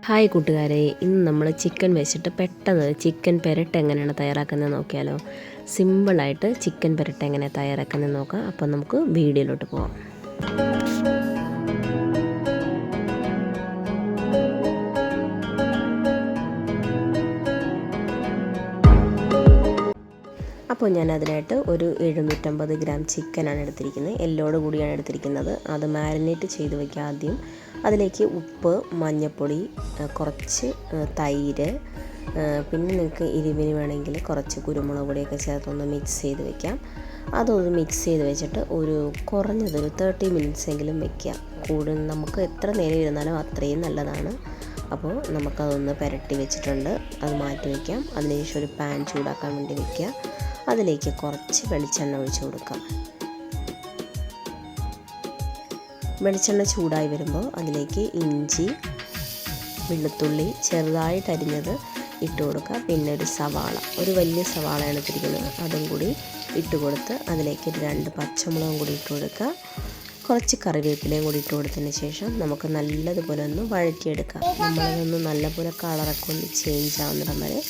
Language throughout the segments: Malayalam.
ഹായ് കൂട്ടുകാരെ, ഇന്ന് നമ്മൾ ചിക്കൻ വെച്ചിട്ട് പെട്ടെന്ന് ചിക്കൻ പെരട്ട് എങ്ങനെയാണ് തയ്യാറാക്കുന്നത് നോക്കിയാലോ. സിമ്പിളായിട്ട് ചിക്കൻ പെരട്ട് എങ്ങനെ തയ്യാറാക്കുന്നത് നോക്കാം. അപ്പം നമുക്ക് വീഡിയോയിലോട്ട് പോകാം. അപ്പോൾ ഞാൻ അതിനായിട്ട് ഒരു 750 ഗ്രാം ചിക്കനാണ് എടുത്തിരിക്കുന്നത്. എല്ലോട് കൂടിയാണ് എടുത്തിരിക്കുന്നത്. അത് മാരിനേറ്റ് ചെയ്ത് വയ്ക്കുക ആദ്യം. അതിലേക്ക് ഉപ്പ്, മഞ്ഞൾപ്പൊടി, കുറച്ച് തൈര്, പിന്നെ നിങ്ങൾക്ക് എരിവിന് വേണമെങ്കിൽ കുറച്ച് കുരുമുളക് പൊടിയൊക്കെ ചേർത്തൊന്ന് മിക്സ് ചെയ്ത് വെക്കാം. അതൊന്ന് മിക്സ് ചെയ്ത് വെച്ചിട്ട് കുറഞ്ഞതൊരു 30 മിനിറ്റ്സ് എങ്കിലും വെക്കുക. നമുക്ക് എത്ര നേരം ഇരുന്നാലും അത്രയും നല്ലതാണ്. അപ്പോൾ നമുക്കതൊന്ന് പുരട്ടി വെച്ചിട്ടുണ്ട്, അത് മാറ്റി വയ്ക്കാം. അതിനുശേഷം ഒരു പാൻ ചൂടാക്കാൻ വേണ്ടി വയ്ക്കുക. അതിലേക്ക് കുറച്ച് വെളിച്ചെണ്ണ ഒഴിച്ച് കൊടുക്കാം. വെളിച്ചെണ്ണ ചൂടായി വരുമ്പോൾ അതിലേക്ക് ഇഞ്ചി, വെളുത്തുള്ളി ചെറുതായിട്ട് അരിഞ്ഞത് ഇട്ട് കൊടുക്കുക. പിന്നെ ഒരു സവാള, ഒരു വലിയ സവാളയാണ് എടുത്തിരിക്കുന്നത്, അതും കൂടി ഇട്ട് കൊടുത്ത് അതിലേക്ക് 2 പച്ചമുളകും കൂടി ഇട്ട് കൊടുക്കുക. കുറച്ച് കറിവേപ്പിലയും കൂടി ഇട്ട് കൊടുത്തതിന് ശേഷം നമുക്ക് നല്ലതുപോലെ ഒന്ന് വഴറ്റിയെടുക്കാം. നമ്മളതൊന്ന് നല്ലപോലെ കളറൊക്കെ ഒന്ന് ചേഞ്ച് ആവുന്നിടം വരെ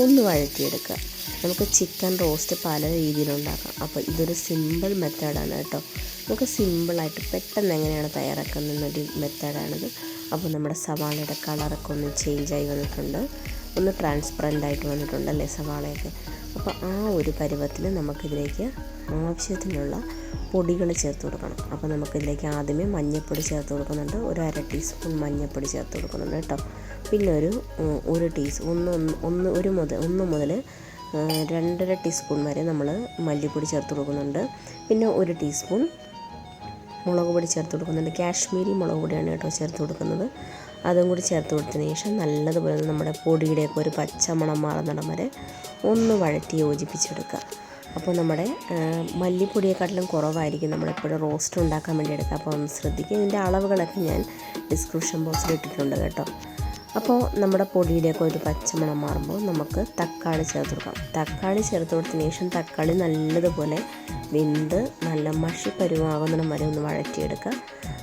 ഒന്ന് വഴറ്റിയെടുക്കുക. നമുക്ക് ചിക്കൻ റോസ്റ്റ് പല രീതിയിലുണ്ടാക്കാം. അപ്പോൾ ഇതൊരു സിമ്പിൾ മെത്തേഡാണ് കേട്ടോ. നമുക്ക് സിമ്പിളായിട്ട് പെട്ടെന്ന് എങ്ങനെയാണ് തയ്യാറാക്കുന്നതെന്നൊരു മെത്തേഡാണിത്. അപ്പോൾ നമ്മുടെ സവാളയുടെ കളറൊക്കെ ഒന്ന് ചേഞ്ചായി വന്നിട്ടുണ്ട്, ഒന്ന് ട്രാൻസ്പെറൻ്റ് ആയിട്ട് വന്നിട്ടുണ്ടല്ലേ സവാളയൊക്കെ. അപ്പോൾ ആ ഒരു പരുവത്തിൽ നമുക്കിതിലേക്ക് ആവശ്യത്തിനുള്ള പൊടികൾ ചേർത്ത് കൊടുക്കണം. അപ്പോൾ നമുക്കിതിലേക്ക് ആദ്യമേ മഞ്ഞൾപ്പൊടി ചേർത്ത് കൊടുക്കുന്നുണ്ട്. ഒരു 1/2 ടീസ്പൂൺ മഞ്ഞൾപ്പൊടി ചേർത്ത് കൊടുക്കുന്നുണ്ട് കേട്ടോ. പിന്നെ ഒരു ടീസ്പൂൺ 1 മുതൽ 2.5 ടീസ്പൂൺ വരെ നമ്മൾ മല്ലിപ്പൊടി ചേർത്ത് കൊടുക്കുന്നുണ്ട്. പിന്നെ 1 ടീസ്പൂൺ മുളക് പൊടി ചേർത്ത് കൊടുക്കുന്നുണ്ട്. കാശ്മീരി മുളക് പൊടിയാണ് കേട്ടോ ചേർത്ത് കൊടുക്കുന്നത്. അതും കൂടി ചേർത്ത് കൊടുത്തതിന് ശേഷം നല്ലതുപോലെ നമ്മുടെ പൊടിയുടെയൊക്കെ ഒരു പച്ചമണം മാറുന്നിടം വരെ ഒന്ന് വഴറ്റി യോജിപ്പിച്ചെടുക്കുക. അപ്പോൾ നമ്മുടെ മല്ലിപ്പൊടിയെക്കാട്ടിലും കുറവായിരിക്കും നമ്മളെപ്പോഴും റോസ്റ്റ് ഉണ്ടാക്കാൻ വേണ്ടി എടുക്കുക. അപ്പോൾ ഒന്ന് ശ്രദ്ധിക്കുക. ഇതിൻ്റെ അളവുകളൊക്കെ ഞാൻ ഡിസ്ക്രിപ്ഷൻ ബോക്സിൽ ഇട്ടിട്ടുണ്ട് കേട്ടോ. അപ്പോൾ നമ്മുടെ പൊടിയുടെയൊക്കെ ഒരു പച്ചമണം മാറുമ്പോൾ നമുക്ക് തക്കാളി ചേർത്ത് കൊടുക്കാം. തക്കാളി ചേർത്ത് കൊടുത്തതിന് ശേഷം തക്കാളി നല്ലതുപോലെ വെന്ത് നല്ല മഷി പരുവാകുന്നിടം വരെ ഒന്ന് വഴറ്റിയെടുക്കുക.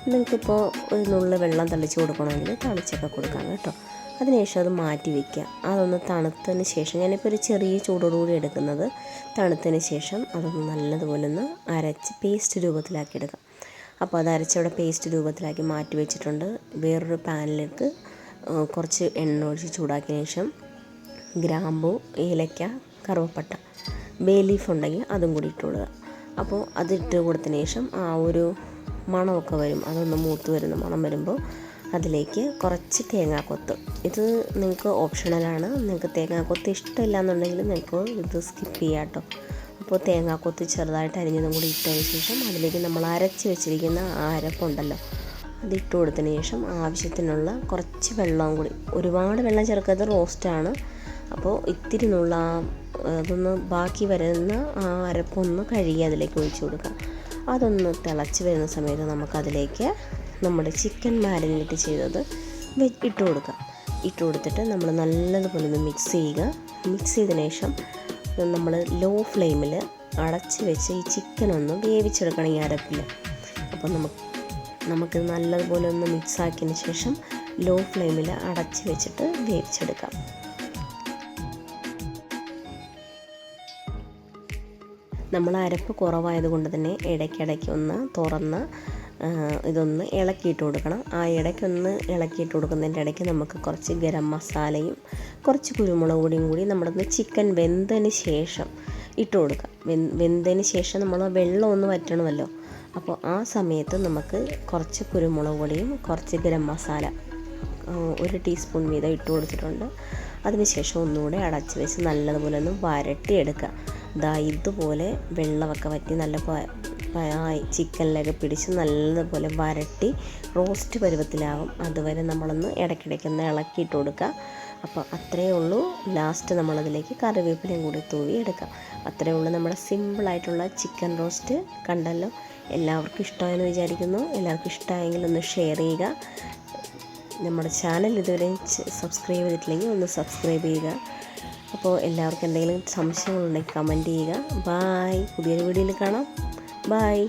നിങ്ങൾക്കിപ്പോൾ ഒരു നുള്ളു വെള്ളം തളിച്ച് കൊടുക്കണമെങ്കിൽ തളിച്ചൊക്കെ കൊടുക്കാം കേട്ടോ. അതിനുശേഷം അത് മാറ്റി വയ്ക്കുക. അതൊന്ന് തണുത്തതിന് ശേഷം, ഞാനിപ്പോൾ ഒരു ചെറിയ ചൂടോടുകൂടി എടുക്കുന്നത്, തണുത്തതിന് ശേഷം അതൊന്ന് നല്ലതുപോലെ ഒന്ന് അരച്ച് പേസ്റ്റ് രൂപത്തിലാക്കി എടുക്കാം. അപ്പോൾ അത് അരച്ചവിടെ പേസ്റ്റ് രൂപത്തിലാക്കി മാറ്റി വെച്ചിട്ടുണ്ട്. വേറൊരു പാനിലേക്ക് കുറച്ച് എണ്ണ ഒഴിച്ച് ചൂടാക്കിയതിന് ശേഷം ഗ്രാമ്പൂ, ഏലക്ക, കറുവപ്പട്ട, ബേ ലീഫ് ഉണ്ടെങ്കിൽ അതും കൂടി ഇട്ട് കൊടുക്കുക. അപ്പോൾ അതിട്ട് കൊടുത്തതിന് ശേഷം ആ ഒരു മണമൊക്കെ വരും, അതൊന്ന് മൂത്ത് വരുന്ന മണം വരുമ്പോൾ അതിലേക്ക് കുറച്ച് തേങ്ങാക്കൊത്ത്. ഇത് നിങ്ങൾക്ക് ഓപ്ഷണലാണ്. നിങ്ങൾക്ക് തേങ്ങാക്കൊത്ത് ഇഷ്ടമില്ല എന്നുണ്ടെങ്കിൽ നിങ്ങൾക്ക് ഇത് സ്കിപ്പ് ചെയ്യാം കേട്ടോ. അപ്പോൾ തേങ്ങാക്കൊത്ത് ചെറുതായിട്ട് അരിഞ്ഞതും കൂടി ഇട്ടതിന് ശേഷം അതിലേക്ക് നമ്മൾ അരച്ച് വെച്ചിരിക്കുന്ന ആ അരപ്പുണ്ടല്ലോ, അതിട്ട് കൊടുത്തതിന് ശേഷം ആവശ്യത്തിനുള്ള കുറച്ച് വെള്ളവും കൂടി, ഒരുപാട് വെള്ളം ചേർക്കാതെ റോസ്റ്റാണ്. അപ്പോൾ ഇത്തിരി അതൊന്ന് ബാക്കി വരുന്ന ആ അരപ്പൊന്ന് കഴുകി അതിലേക്ക് ഒഴിച്ച് കൊടുക്കുക. അതൊന്ന് തിളച്ച് വരുന്ന സമയത്ത് നമുക്കതിലേക്ക് നമ്മുടെ ചിക്കൻ മാരിനേറ്റ് ചെയ്തത് ഇട്ട് കൊടുക്കുക. ഇട്ട് കൊടുത്തിട്ട് നമ്മൾ നല്ലതുപോലെ ഒന്ന് മിക്സ് ചെയ്യുക. മിക്സ് ചെയ്തതിന് ശേഷം നമ്മൾ ലോ ഫ്ലെയിമിൽ അടച്ച് വെച്ച് ഈ ചിക്കൻ ഒന്ന് വേവിച്ചെടുക്കണം ഈ അരപ്പിൽ. അപ്പോൾ നമുക്ക് നല്ലതുപോലെ ഒന്ന് മിക്സ് ആക്കിയതിന് ശേഷം ലോ ഫ്ലെയിമിൽ അടച്ച് വെച്ചിട്ട് വേവിച്ചെടുക്കാം. നമ്മൾ അരപ്പ് കുറവായതുകൊണ്ട് തന്നെ ഇടയ്ക്കിടയ്ക്ക് ഒന്ന് തുറന്ന് ഇതൊന്ന് ഇളക്കിയിട്ട് കൊടുക്കണം. ആ ഇടയ്ക്കൊന്ന് ഇളക്കിയിട്ട് കൊടുക്കുന്നതിൻ്റെ ഇടയ്ക്ക് നമുക്ക് കുറച്ച് ഗരം മസാലയും കുറച്ച് കുരുമുളക് പൊടിയും കൂടി നമ്മളൊന്ന് ചിക്കൻ വെന്തതിന് ശേഷം ഇട്ട് കൊടുക്കാം. വെന്തതിന് ശേഷം നമ്മൾ വെള്ളം ഒന്ന് വറ്റണമല്ലോ. അപ്പോൾ ആ സമയത്ത് നമുക്ക് കുറച്ച് കുരുമുളക് പൊടിയും കുറച്ച് ഗരം മസാല 1 ടീസ്പൂൺ വീതം ഇട്ട് കൊടുത്തിട്ടുണ്ട്. അതിനുശേഷം ഒന്നുകൂടെ അടച്ച് വെച്ച് നല്ലതുപോലെ ഒന്ന് വരട്ടിയെടുക്കുക. ഇതുപോലെ വെള്ളമൊക്കെ വറ്റി നല്ല ചിക്കനിലൊക്കെ പിടിച്ച് നല്ലതുപോലെ വരട്ടി റോസ്റ്റ് പരുവത്തിലാകും. അതുവരെ നമ്മളൊന്ന് ഇടയ്ക്കിടയ്ക്കൊന്ന് ഇളക്കിയിട്ട് കൊടുക്കുക. അപ്പോൾ അത്രയേ ഉള്ളൂ. ലാസ്റ്റ് നമ്മളതിലേക്ക് കറിവേപ്പിലയും കൂടി തൂവി എടുക്കാം. അത്രയേ ഉള്ളൂ നമ്മുടെ സിമ്പിളായിട്ടുള്ള ചിക്കൻ റോസ്റ്റ്. കണ്ടല്ലോ, എല്ലാവർക്കും ഇഷ്ടമായെന്ന് വിചാരിക്കുന്നു. എല്ലാവർക്കും ഇഷ്ടമായെങ്കിൽ ഒന്ന് ഷെയർ ചെയ്യുക. നമ്മുടെ ചാനൽ ഇതുവരെ സബ്സ്ക്രൈബ് ചെയ്തിട്ടില്ലെങ്കിൽ ഒന്ന് സബ്സ്ക്രൈബ് ചെയ്യുക. അപ്പോൾ എല്ലാവർക്കും എന്തെങ്കിലും സംശയങ്ങളുണ്ടെങ്കിൽ കമൻറ്റ് ചെയ്യുക. ബായ്. പുതിയൊരു വീഡിയോയിൽ കാണാം. ബായ്.